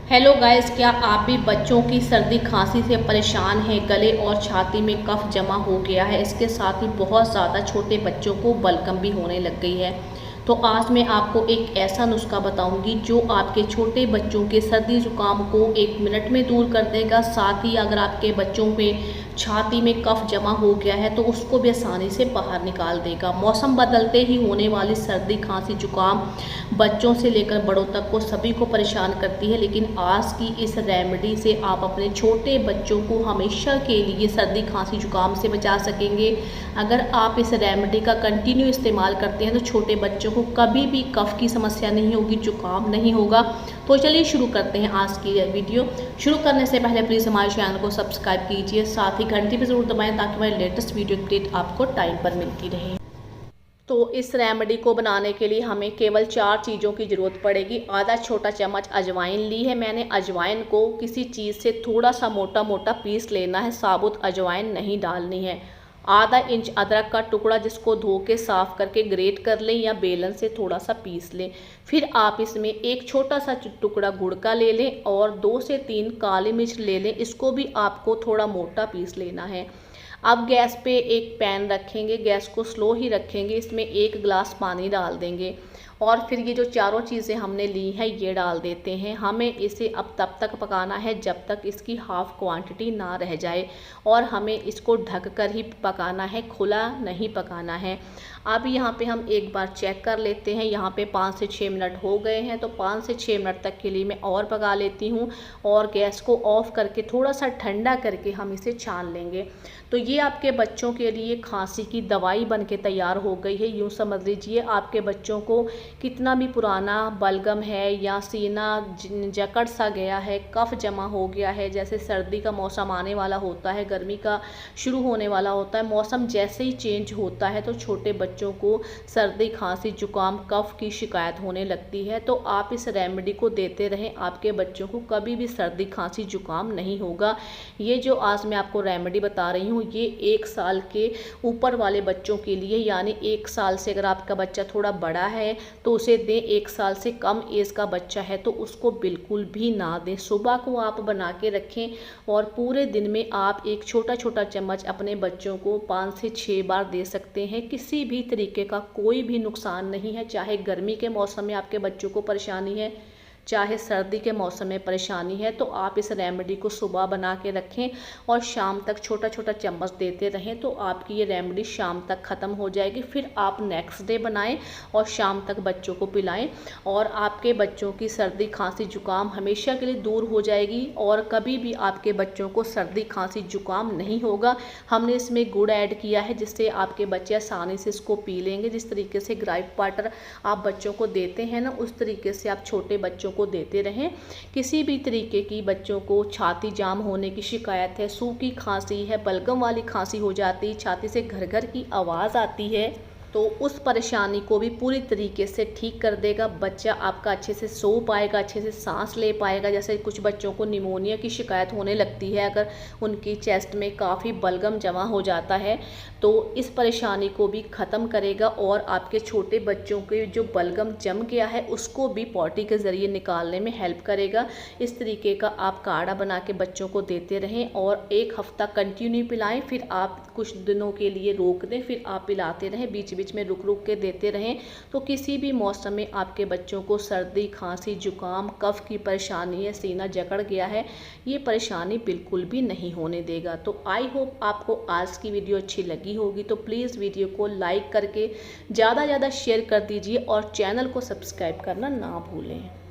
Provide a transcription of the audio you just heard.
Hello guys, क्या आप भी बच्चों की सर्दी खांसी से परेशान हैं? गले और छाती में कफ जमा हो गया है, इसके साथ ही बहुत ज़्यादा छोटे बच्चों को बलगम भी होने लग गई है। तो आज मैं आपको एक ऐसा नुस्खा बताऊंगी जो आपके छोटे बच्चों के सर्दी जुकाम को 1 मिनट में दूर कर देगा। साथ ही अगर आपके बच्चों में छाती में कफ जमा हो गया है तो उसको भी आसानी से बाहर निकाल देगा। मौसम बदलते ही होने वाली सर्दी खांसी जुकाम बच्चों से लेकर बड़ों तक को सभी को परेशान करती है, लेकिन आज की इस रेमेडी से आप अपने छोटे बच्चों को हमेशा के लिए सर्दी खांसी जुकाम से बचा सकेंगे। अगर आप इस रेमेडी का कंटिन्यू इस्तेमाल करते हैं तो छोटे बच्चों को कभी भी कफ की समस्या नहीं होगी, जुकाम नहीं होगा। तो चलिए शुरू करते हैं आज की वीडियो। शुरू करने से पहले प्लीज़ हमारे चैनल को सब्सक्राइब कीजिए, साथ ही घंटी पर ज़रूर दबाएं ताकि हमारी लेटेस्ट वीडियो अपडेट आपको टाइम पर मिलती रहे। तो इस रेमेडी को बनाने के लिए हमें केवल 4 चीज़ों की ज़रूरत पड़ेगी। आधा छोटा चम्मच अजवाइन ली है मैंने। अजवाइन को किसी चीज़ से थोड़ा सा मोटा मोटा पीस लेना है, साबुत अजवाइन नहीं डालनी है। आधा इंच अदरक का टुकड़ा जिसको धो के साफ़ करके ग्रेट कर लें या बेलन से थोड़ा सा पीस लें। फिर आप इसमें एक छोटा सा टुकड़ा गुड़ का ले लें और 2 से 3 काली मिर्च ले लें, इसको भी आपको थोड़ा मोटा पीस लेना है। अब गैस पे एक पैन रखेंगे, गैस को स्लो ही रखेंगे, इसमें 1 गिलास पानी डाल देंगे और फिर ये जो चारों चीज़ें हमने ली हैं ये डाल देते हैं। हमें इसे अब तब तक पकाना है जब तक इसकी हाफ़ क्वांटिटी ना रह जाए और हमें इसको ढक कर ही पकाना है, खुला नहीं पकाना है। अब यहाँ पे हम एक बार चेक कर लेते हैं। यहाँ पे 5 से 6 मिनट हो गए हैं, तो 5 से 6 मिनट तक के लिए मैं और पका लेती हूँ और गैस को ऑफ करके थोड़ा सा ठंडा करके हम इसे छान लेंगे। तो ये आपके बच्चों के लिए खांसी की दवाई बन के तैयार हो गई है। यूँ समझ लीजिए आपके बच्चों को कितना भी पुराना बलगम है या सीना जकड़ सा गया है, कफ जमा हो गया है, जैसे सर्दी का मौसम आने वाला होता है, गर्मी का शुरू होने वाला होता है, मौसम जैसे ही चेंज होता है तो छोटे बच्चों को सर्दी खांसी जुकाम कफ की शिकायत होने लगती है। तो आप इस रेमेडी को देते रहें, आपके बच्चों को कभी भी सर्दी खांसी जुकाम नहीं होगा। ये जो आज मैं आपको रेमेडी बता रही हूँ ये 1 साल के ऊपर वाले बच्चों के लिए, यानी 1 साल से अगर आपका बच्चा थोड़ा बड़ा है तो उसे दें। 1 साल से कम एज का बच्चा है तो उसको बिल्कुल भी ना दें। सुबह को आप बना के रखें और पूरे दिन में आप एक छोटा छोटा चम्मच अपने बच्चों को 5 से 6 बार दे सकते हैं। किसी भी तरीके का कोई भी नुकसान नहीं है। चाहे गर्मी के मौसम में आपके बच्चों को परेशानी है, चाहे सर्दी के मौसम में परेशानी है, तो आप इस रेमेडी को सुबह बना के रखें और शाम तक छोटा छोटा चम्मच देते रहें तो आपकी ये रेमेडी शाम तक ख़त्म हो जाएगी। फिर आप नेक्स्ट डे बनाएं और शाम तक बच्चों को पिलाएं और आपके बच्चों की सर्दी खांसी जुकाम हमेशा के लिए दूर हो जाएगी और कभी भी आपके बच्चों को सर्दी खांसी जुकाम नहीं होगा। हमने इसमें गुड़ ऐड किया है जिससे आपके बच्चे आसानी से इसको पी लेंगे। जिस तरीके से ग्राइप वाटर आप बच्चों को देते हैं ना, उस तरीके से आप छोटे बच्चों को देते रहें। किसी भी तरीके की बच्चों को छाती जाम होने की शिकायत है, सूखी खांसी है, बलगम वाली खांसी हो जाती, छाती से घर घर की आवाज़ आती है, तो उस परेशानी को भी पूरी तरीके से ठीक कर देगा। बच्चा आपका अच्छे से सो पाएगा, अच्छे से सांस ले पाएगा। जैसे कुछ बच्चों को निमोनिया की शिकायत होने लगती है, अगर उनकी चेस्ट में काफ़ी बलगम जमा हो जाता है तो इस परेशानी को भी ख़त्म करेगा और आपके छोटे बच्चों के जो बलगम जम गया है उसको भी पॉटी के ज़रिए निकालने में हेल्प करेगा। इस तरीके का आप काढ़ा बना के बच्चों को देते रहें और 1 हफ्ता कंटिन्यू पिलाएं। फिर आप कुछ दिनों के लिए रोक दें, फिर आप पिलाते रहें, बीच बीच में रुक रुक के देते रहें। तो किसी भी मौसम में आपके बच्चों को सर्दी खांसी जुकाम कफ की परेशानी है, सीना जकड़ गया है, ये परेशानी बिल्कुल भी नहीं होने देगा। तो आई होप आपको आज की वीडियो अच्छी लगी होगी, तो प्लीज़ वीडियो को लाइक करके ज़्यादा शेयर कर दीजिए और चैनल को सब्सक्राइब करना ना भूलें।